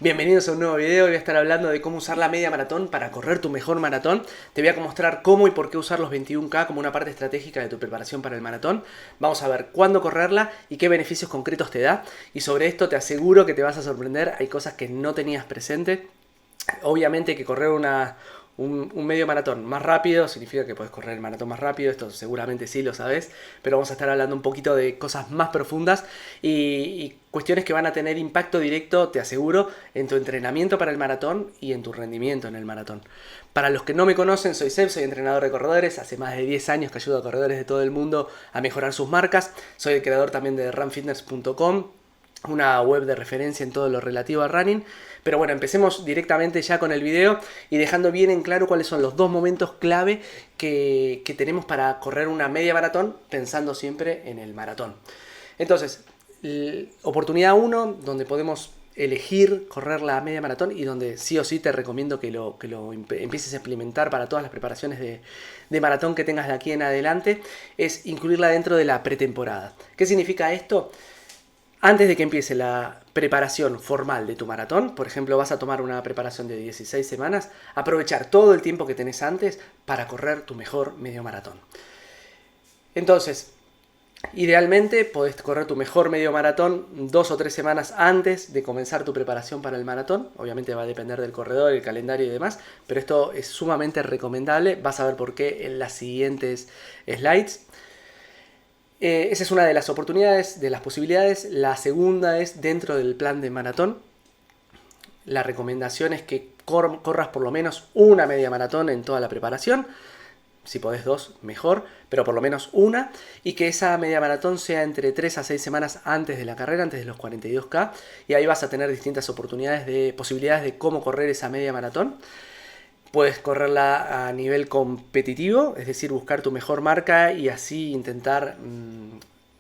Bienvenidos a un nuevo video. Voy a estar hablando de cómo usar la media maratón para correr tu mejor maratón. Te voy a mostrar cómo y por qué usar los 21K como una parte estratégica de tu preparación para el maratón. Vamos a ver cuándo correrla y qué beneficios concretos te da. Y sobre esto te aseguro que te vas a sorprender. Hay cosas que no tenías presente. Obviamente que correr un medio maratón más rápido significa que puedes correr el maratón más rápido, esto seguramente sí lo sabes, pero vamos a estar hablando un poquito de cosas más profundas y cuestiones que van a tener impacto directo, te aseguro, en tu entrenamiento para el maratón y en tu rendimiento en el maratón. Para los que no me conocen, soy Seb, soy entrenador de corredores, hace más de 10 años que ayudo a corredores de todo el mundo a mejorar sus marcas, soy el creador también de runfitness.com, una web de referencia en todo lo relativo a running. Pero bueno, empecemos directamente ya con el video y dejando bien en claro cuáles son los dos momentos clave que tenemos para correr una media maratón, pensando siempre en el maratón. Entonces, oportunidad 1, donde podemos elegir correr la media maratón y donde sí o sí te recomiendo que lo empieces a implementar para todas las preparaciones de maratón que tengas de aquí en adelante, es incluirla dentro de la pretemporada. ¿Qué significa esto? Antes de que empiece la preparación formal de tu maratón, por ejemplo, vas a tomar una preparación de 16 semanas, aprovechar todo el tiempo que tenés antes para correr tu mejor medio maratón. Entonces, idealmente podés correr tu mejor medio maratón 2 o 3 semanas antes de comenzar tu preparación para el maratón. Obviamente va a depender del corredor, el calendario y demás, pero esto es sumamente recomendable. Vas a ver por qué en las siguientes slides. Esa es una de las oportunidades, de las posibilidades. La segunda es dentro del plan de maratón. La recomendación es que corras por lo menos una media maratón en toda la preparación. Si podés 2, mejor, pero por lo menos una. Y que esa media maratón sea entre 3 a 6 semanas antes de la carrera, antes de los 42K. Y ahí vas a tener distintas oportunidades, posibilidades de cómo correr esa media maratón. Puedes correrla a nivel competitivo, es decir, buscar tu mejor marca y así intentar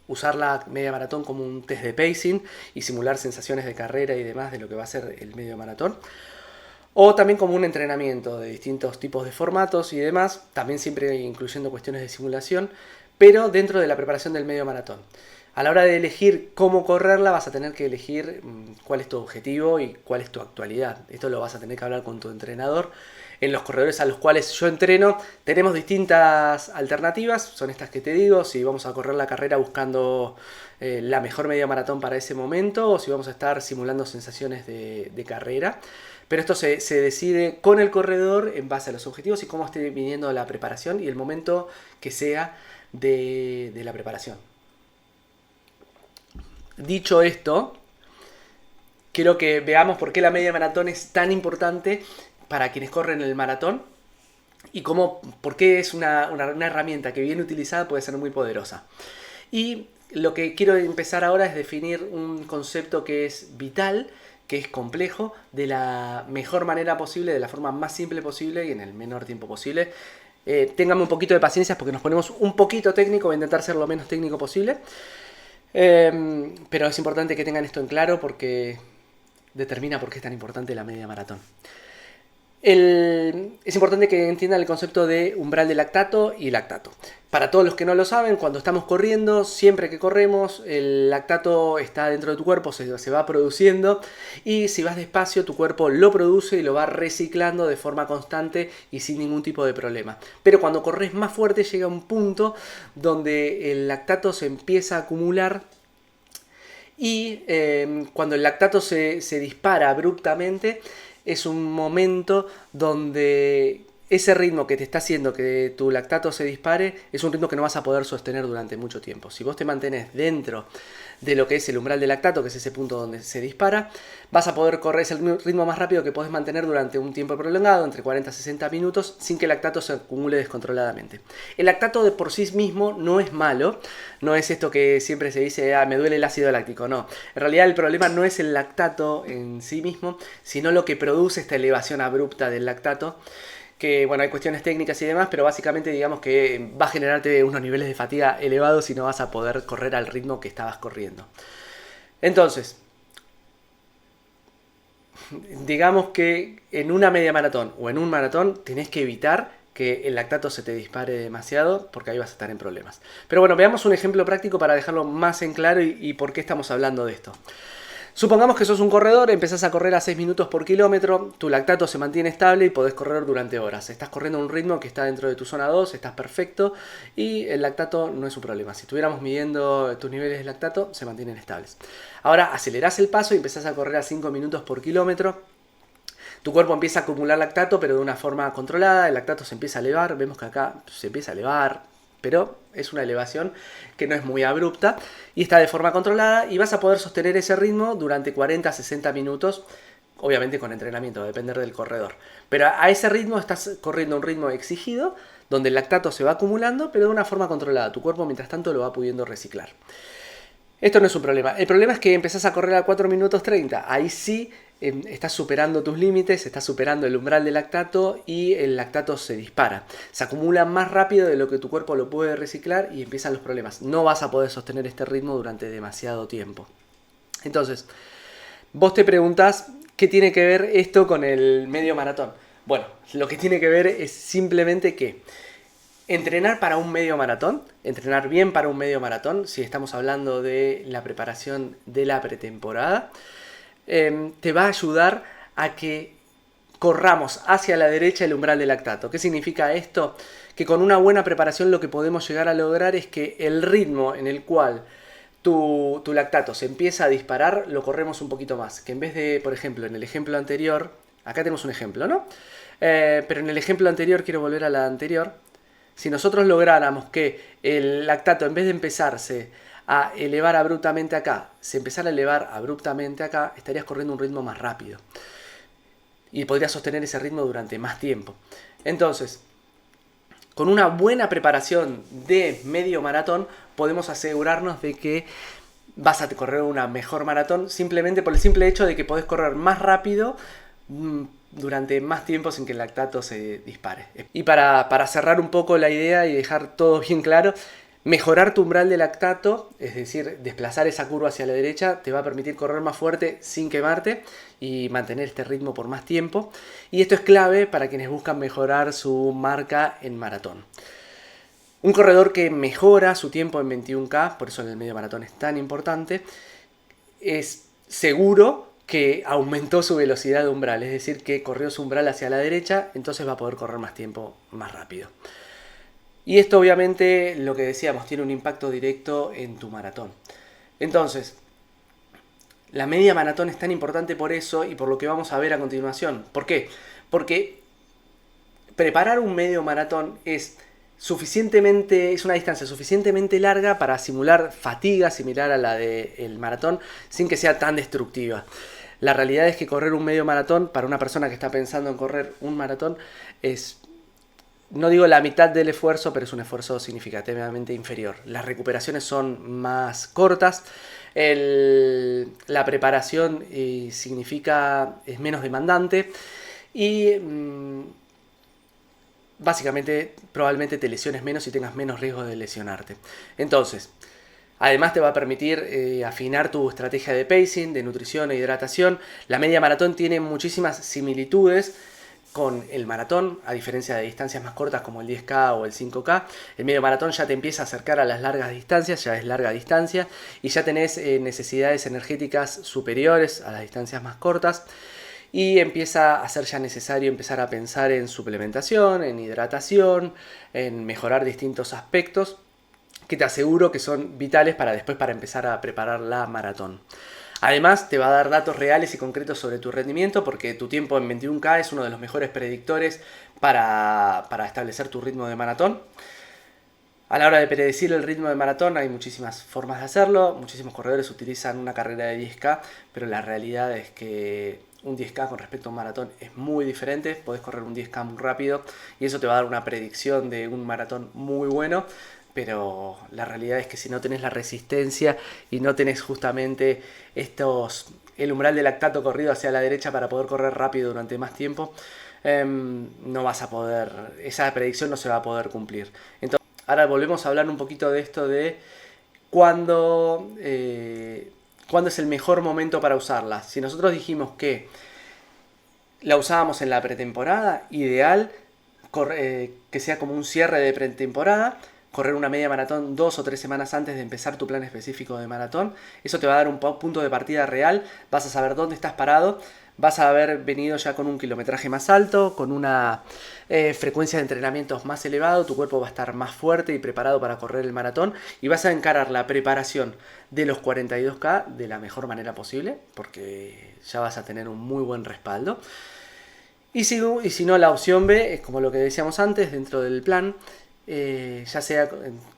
usar la media maratón como un test de pacing y simular sensaciones de carrera y demás de lo que va a ser el medio maratón. O también como un entrenamiento de distintos tipos de formatos y demás, también siempre incluyendo cuestiones de simulación, pero dentro de la preparación del medio maratón. A la hora de elegir cómo correrla vas a tener que elegir cuál es tu objetivo y cuál es tu actualidad. Esto lo vas a tener que hablar con tu entrenador. En los corredores a los cuales yo entreno tenemos distintas alternativas, son estas que te digo, si vamos a correr la carrera buscando la mejor media maratón para ese momento o si vamos a estar simulando sensaciones de carrera. Pero esto se decide con el corredor en base a los objetivos y cómo esté viniendo la preparación y el momento que sea de la preparación. Dicho esto, quiero que veamos por qué la media maratón es tan importante para quienes corren el maratón y por qué es una herramienta que bien utilizada puede ser muy poderosa. Y lo que quiero empezar ahora es definir un concepto que es vital, que es complejo, de la mejor manera posible, de la forma más simple posible y en el menor tiempo posible. Ténganme un poquito de paciencia porque nos ponemos un poquito técnico, voy a intentar ser lo menos técnico posible. Pero es importante que tengan esto en claro porque determina por qué es tan importante la media maratón. Es importante que entiendan el concepto de umbral de lactato y lactato. Para todos los que no lo saben, cuando estamos corriendo, siempre que corremos, el lactato está dentro de tu cuerpo, se va produciendo y si vas despacio, tu cuerpo lo produce y lo va reciclando de forma constante y sin ningún tipo de problema. Pero cuando corres más fuerte llega un punto donde el lactato se empieza a acumular y cuando el lactato se dispara abruptamente, es un momento donde ese ritmo que te está haciendo que tu lactato se dispare es un ritmo que no vas a poder sostener durante mucho tiempo. Si vos te mantenés dentro de lo que es el umbral del lactato, que es ese punto donde se dispara, vas a poder correr, es el ritmo más rápido que podés mantener durante un tiempo prolongado, entre 40 a 60 minutos, sin que el lactato se acumule descontroladamente. El lactato de por sí mismo no es malo, no es esto que siempre se dice, me duele el ácido láctico, no. En realidad el problema no es el lactato en sí mismo, sino lo que produce esta elevación abrupta del lactato, que bueno, hay cuestiones técnicas y demás, pero básicamente digamos que va a generarte unos niveles de fatiga elevados y no vas a poder correr al ritmo que estabas corriendo. Entonces, digamos que en una media maratón o en un maratón tenés que evitar que el lactato se te dispare demasiado porque ahí vas a estar en problemas. Pero bueno, veamos un ejemplo práctico para dejarlo más en claro y por qué estamos hablando de esto. Supongamos que sos un corredor, empezás a correr a 6 minutos por kilómetro, tu lactato se mantiene estable y podés correr durante horas. Estás corriendo a un ritmo que está dentro de tu zona 2, estás perfecto y el lactato no es un problema. Si estuviéramos midiendo tus niveles de lactato, se mantienen estables. Ahora acelerás el paso y empezás a correr a 5 minutos por kilómetro. Tu cuerpo empieza a acumular lactato, pero de una forma controlada. El lactato se empieza a elevar. Vemos que acá se empieza a elevar, pero es una elevación que no es muy abrupta y está de forma controlada y vas a poder sostener ese ritmo durante 40 a 60 minutos, obviamente con entrenamiento, va a depender del corredor. Pero a ese ritmo estás corriendo un ritmo exigido, donde el lactato se va acumulando, pero de una forma controlada. Tu cuerpo, mientras tanto, lo va pudiendo reciclar. Esto no es un problema. El problema es que empezás a correr a 4 minutos 30. Ahí sí estás superando tus límites, estás superando el umbral de lactato y el lactato se dispara. Se acumula más rápido de lo que tu cuerpo lo puede reciclar y empiezan los problemas. No vas a poder sostener este ritmo durante demasiado tiempo. Entonces, vos te preguntás, ¿qué tiene que ver esto con el medio maratón? Bueno, lo que tiene que ver es simplemente que entrenar para un medio maratón, entrenar bien para un medio maratón, si estamos hablando de la preparación de la pretemporada, te va a ayudar a que corramos hacia la derecha el umbral de lactato. ¿Qué significa esto? Que con una buena preparación lo que podemos llegar a lograr es que el ritmo en el cual tu lactato se empieza a disparar lo corremos un poquito más. Que en vez de, por ejemplo, en el ejemplo anterior, acá tenemos un ejemplo, ¿no? Pero en el ejemplo anterior, quiero volver a la anterior, si nosotros lográramos que el lactato, en vez de empezarse a elevar abruptamente acá, se empezara a elevar abruptamente acá, estarías corriendo un ritmo más rápido. Y podrías sostener ese ritmo durante más tiempo. Entonces, con una buena preparación de medio maratón, podemos asegurarnos de que vas a correr una mejor maratón, simplemente por el simple hecho de que podés correr más rápido durante más tiempo sin que el lactato se dispare. Y para cerrar un poco la idea y dejar todo bien claro, mejorar tu umbral de lactato, es decir, desplazar esa curva hacia la derecha, te va a permitir correr más fuerte sin quemarte y mantener este ritmo por más tiempo. Y esto es clave para quienes buscan mejorar su marca en maratón. Un corredor que mejora su tiempo en 21K, por eso en el medio maratón es tan importante, es seguro que aumentó su velocidad de umbral, es decir, que corrió su umbral hacia la derecha, entonces va a poder correr más tiempo, más rápido. Y esto obviamente, lo que decíamos, tiene un impacto directo en tu maratón. Entonces, la media maratón es tan importante por eso y por lo que vamos a ver a continuación. ¿Por qué? Porque preparar un medio maratón es una distancia suficientemente larga para simular fatiga similar a la del maratón sin que sea tan destructiva. La realidad es que correr un medio maratón para una persona que está pensando en correr un maratón es, no digo la mitad del esfuerzo, pero es un esfuerzo significativamente inferior. Las recuperaciones son más cortas, la preparación es menos demandante y básicamente probablemente te lesiones menos y tengas menos riesgo de lesionarte. Entonces, además te va a permitir afinar tu estrategia de pacing, de nutrición e hidratación. La media maratón tiene muchísimas similitudes con el maratón, a diferencia de distancias más cortas como el 10K o el 5K. El medio maratón ya te empieza a acercar a las largas distancias, ya es larga distancia y ya tenés necesidades energéticas superiores a las distancias más cortas. Y empieza a ser ya necesario empezar a pensar en suplementación, en hidratación, en mejorar distintos aspectos que te aseguro que son vitales para empezar a preparar la maratón. Además te va a dar datos reales y concretos sobre tu rendimiento porque tu tiempo en 21K es uno de los mejores predictores para establecer tu ritmo de maratón. A la hora de predecir el ritmo de maratón hay muchísimas formas de hacerlo, muchísimos corredores utilizan una carrera de 10K, pero la realidad es que un 10K con respecto a un maratón es muy diferente. Podés correr un 10K muy rápido y eso te va a dar una predicción de un maratón muy bueno, pero la realidad es que si no tenés la resistencia y no tenés justamente el umbral de lactato corrido hacia la derecha para poder correr rápido durante más tiempo, no vas a poder, esa predicción no se va a poder cumplir. Entonces, ahora volvemos a hablar un poquito de esto de cuándo es el mejor momento para usarla. Si nosotros dijimos que la usábamos en la pretemporada, ideal que sea como un cierre de pretemporada correr una media maratón 2 o 3 semanas antes de empezar tu plan específico de maratón. Eso te va a dar un punto de partida real, vas a saber dónde estás parado, vas a haber venido ya con un kilometraje más alto, con una frecuencia de entrenamientos más elevado, tu cuerpo va a estar más fuerte y preparado para correr el maratón y vas a encarar la preparación de los 42K de la mejor manera posible, porque ya vas a tener un muy buen respaldo. Y si no, la opción B es como lo que decíamos antes, dentro del plan, ya sea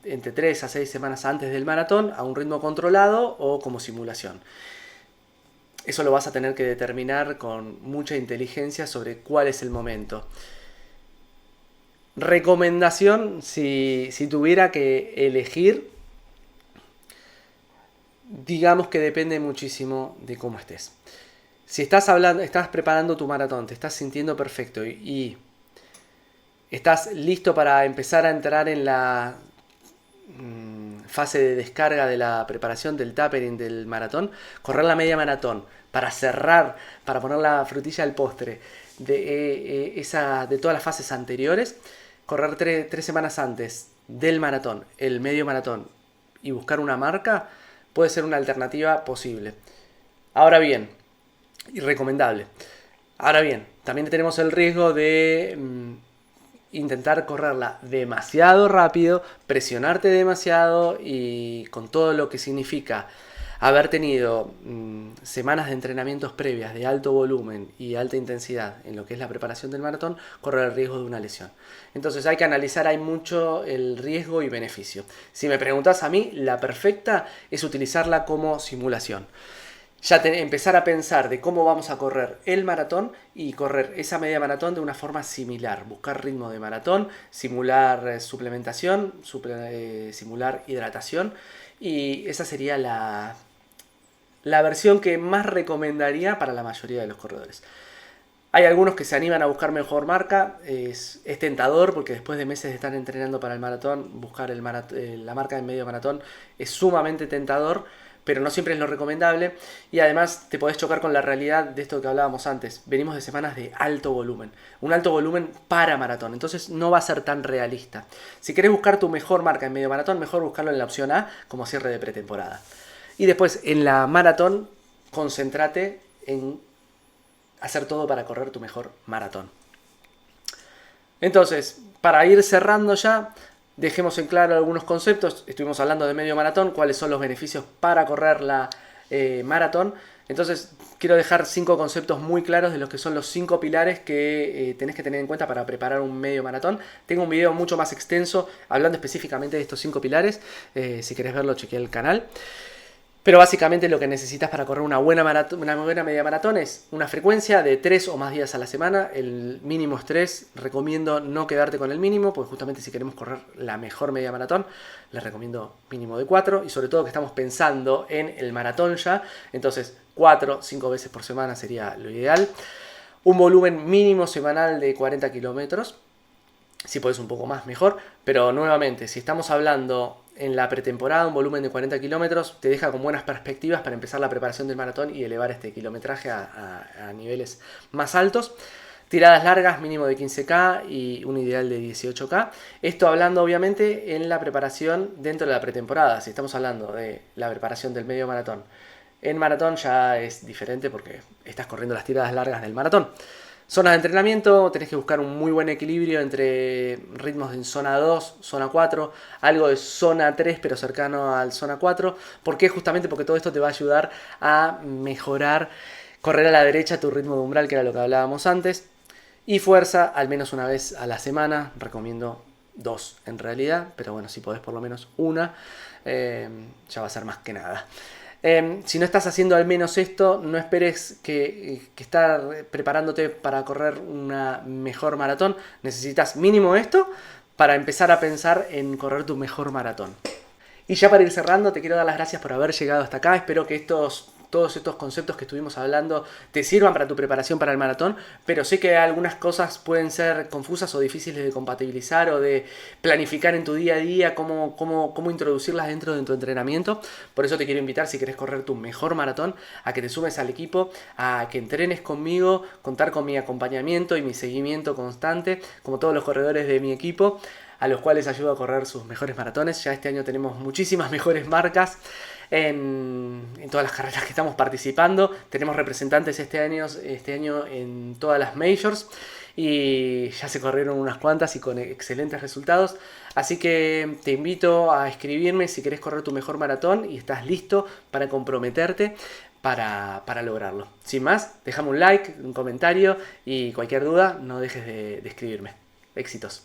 entre 3 a 6 semanas antes del maratón, a un ritmo controlado o como simulación. Eso lo vas a tener que determinar con mucha inteligencia sobre cuál es el momento. Recomendación, si tuviera que elegir, digamos que depende muchísimo de cómo estés. Si estás preparando tu maratón, te estás sintiendo perfecto y estás listo para empezar a entrar en la fase de descarga de la preparación del tapering del maratón, correr la media maratón para cerrar, para poner la frutilla al postre de todas las fases anteriores, correr 3 semanas antes del maratón, el medio maratón y buscar una marca puede ser una alternativa posible. Ahora bien, y recomendable. Ahora bien, también tenemos el riesgo de intentar correrla demasiado rápido, presionarte demasiado y con todo lo que significa haber tenido semanas de entrenamientos previas de alto volumen y alta intensidad en lo que es la preparación del maratón, correr el riesgo de una lesión. Entonces hay que analizar, hay mucho el riesgo y beneficio. Si me preguntas a mí, la perfecta es utilizarla como simulación. Ya empezar a pensar de cómo vamos a correr el maratón y correr esa media maratón de una forma similar. Buscar ritmo de maratón, simular suplementación, simular hidratación. Y esa sería la versión que más recomendaría para la mayoría de los corredores. Hay algunos que se animan a buscar mejor marca. Es tentador porque después de meses de estar entrenando para el maratón, buscar la marca de medio maratón es sumamente tentador, pero no siempre es lo recomendable y además te podés chocar con la realidad de esto que hablábamos antes. Venimos de semanas de alto volumen, un alto volumen para maratón, entonces no va a ser tan realista. Si querés buscar tu mejor marca en medio maratón, mejor buscarlo en la opción A como cierre de pretemporada. Y después en la maratón, concéntrate en hacer todo para correr tu mejor maratón. Entonces, para ir cerrando ya, dejemos en claro algunos conceptos. Estuvimos hablando de medio maratón, cuáles son los beneficios para correr la maratón. Entonces, quiero dejar 5 conceptos muy claros de los que son los 5 pilares que tenés que tener en cuenta para preparar un medio maratón. Tengo un video mucho más extenso hablando específicamente de estos 5 pilares. Si querés verlo, chequea el canal. Pero básicamente lo que necesitas para correr una buena media maratón es una frecuencia de 3 o más días a la semana. El mínimo es 3. Recomiendo no quedarte con el mínimo, porque justamente si queremos correr la mejor media maratón, les recomiendo mínimo de 4. Y sobre todo que estamos pensando en el maratón ya. Entonces 4, 5 veces por semana sería lo ideal. Un volumen mínimo semanal de 40 kilómetros. Si podés un poco más, mejor. Pero nuevamente, si estamos hablando en la pretemporada, un volumen de 40 kilómetros te deja con buenas perspectivas para empezar la preparación del maratón y elevar este kilometraje a niveles más altos. Tiradas largas, mínimo de 15K y un ideal de 18K. Esto hablando obviamente en la preparación dentro de la pretemporada. Si estamos hablando de la preparación del medio maratón, en maratón ya es diferente porque estás corriendo las tiradas largas del maratón. Zonas de entrenamiento, tenés que buscar un muy buen equilibrio entre ritmos en zona 2, zona 4, algo de zona 3 pero cercano al zona 4. ¿Por qué? Justamente porque todo esto te va a ayudar a mejorar, correr a la derecha tu ritmo de umbral, que era lo que hablábamos antes. Y fuerza, al menos una vez a la semana, recomiendo 2 en realidad, pero bueno, si podés por lo menos una, ya va a ser más que nada. Si no estás haciendo al menos esto, no esperes que estar preparándote para correr una mejor maratón. Necesitas mínimo esto para empezar a pensar en correr tu mejor maratón. Y ya para ir cerrando, te quiero dar las gracias por haber llegado hasta acá. Espero que todos estos conceptos que estuvimos hablando te sirvan para tu preparación para el maratón, pero sé que algunas cosas pueden ser confusas o difíciles de compatibilizar o de planificar en tu día a día, cómo introducirlas dentro de tu entrenamiento. Por eso te quiero invitar, si querés correr tu mejor maratón, a que te sumes al equipo, a que entrenes conmigo, contar con mi acompañamiento y mi seguimiento constante, como todos los corredores de mi equipo, a los cuales ayudo a correr sus mejores maratones. Ya este año tenemos muchísimas mejores marcas en todas las carreras que estamos participando. Tenemos representantes este año en todas las majors y ya se corrieron unas cuantas y con excelentes resultados. Así que te invito a escribirme si querés correr tu mejor maratón y estás listo para comprometerte para lograrlo. Sin más, déjame un like, un comentario y cualquier duda no dejes de escribirme. Éxitos.